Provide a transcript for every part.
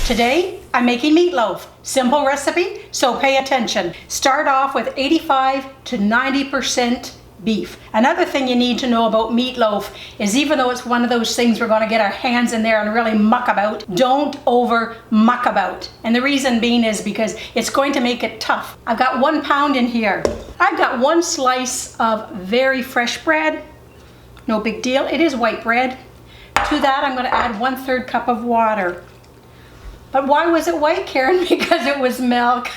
Today, I'm making meatloaf. Simple recipe, so pay attention. Start off with 85 to 90% beef. Another thing you need to know about meatloaf is even though it's one of those things we're going to get our hands in there and really muck about, don't over muck about. And the reason being is because it's going to make it tough. I've got 1 pound in here. I've got 1 slice of very fresh bread. No big deal, it is white bread. To that I'm going to add 1/3 cup of water. But why was it white, Karen? Because it was milk.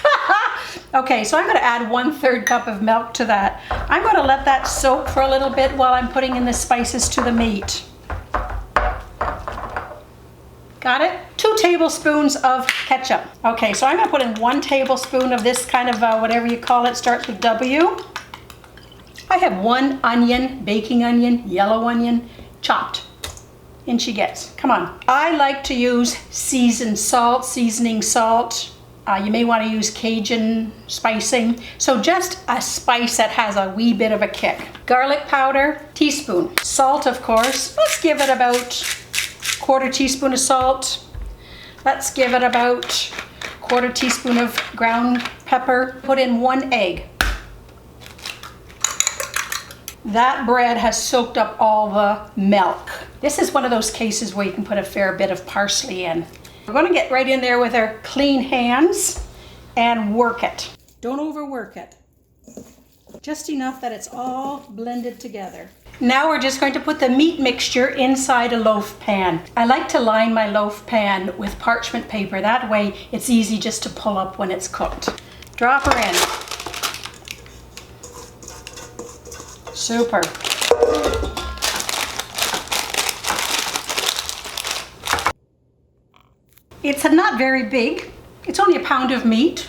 Okay, so I'm going to add 1/3 cup of milk to that. I'm going to let that soak for a little bit while I'm putting in the spices to the meat. Got it? 2 tablespoons of ketchup. Okay, so I'm going to put in 1 tablespoon of this kind of whatever you call it, starts with W. I have 1 onion, baking onion, yellow onion, chopped. In she gets. Come on. I like to use seasoning salt. You may want to use Cajun spicing. So just a spice that has a wee bit of a kick. Garlic powder, teaspoon. Salt, of course. Let's give it about 1/4 teaspoon of salt. Let's give it about 1/4 teaspoon of ground pepper. Put in 1 egg. That bread has soaked up all the milk. This is one of those cases where you can put a fair bit of parsley in. We're going to get right in there with our clean hands and work it. Don't overwork it. Just enough that it's all blended together. Now we're just going to put the meat mixture inside a loaf pan. I like to line my loaf pan with parchment paper. That way it's easy just to pull up when it's cooked. Drop her in. Super. It's not very big. It's only 1 pound of meat,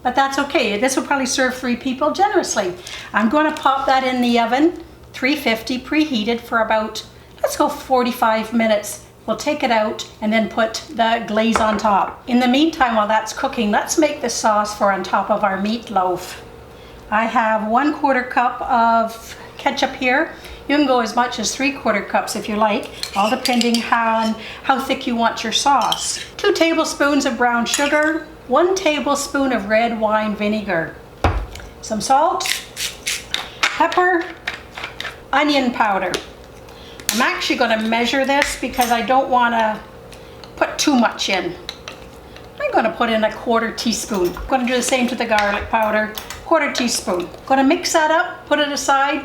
but that's okay. This will probably serve 3 people generously. I'm going to pop that in the oven, 350 preheated for about, let's go 45 minutes. We'll take it out and then put the glaze on top. In the meantime, while that's cooking, let's make the sauce for on top of our meatloaf. I have 1/4 cup of ketchup here. You can go as much as 3/4 cups if you like, all depending on how thick you want your sauce. 2 tablespoons of brown sugar, 1 tablespoon of red wine vinegar, some salt, pepper, onion powder. I'm actually going to measure this because I don't want to put too much in. I'm going to put in 1/4 teaspoon. I'm going to do the same to the garlic powder, 1/4 teaspoon. Going to mix that up, put it aside,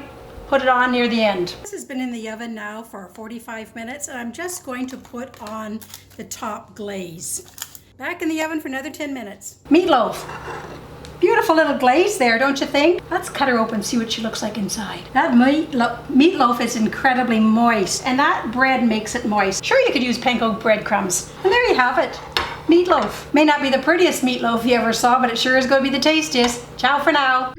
put it on near the end. This has been in the oven now for 45 minutes and I'm just going to put on the top glaze. Back in the oven for another 10 minutes. Meatloaf. Beautiful little glaze there, don't you think? Let's cut her open and see what she looks like inside. That meatloaf is incredibly moist and that bread makes it moist. Sure, you could use panko breadcrumbs. And there you have it. Meatloaf. May not be the prettiest meatloaf you ever saw, but it sure is going to be the tastiest. Ciao for now.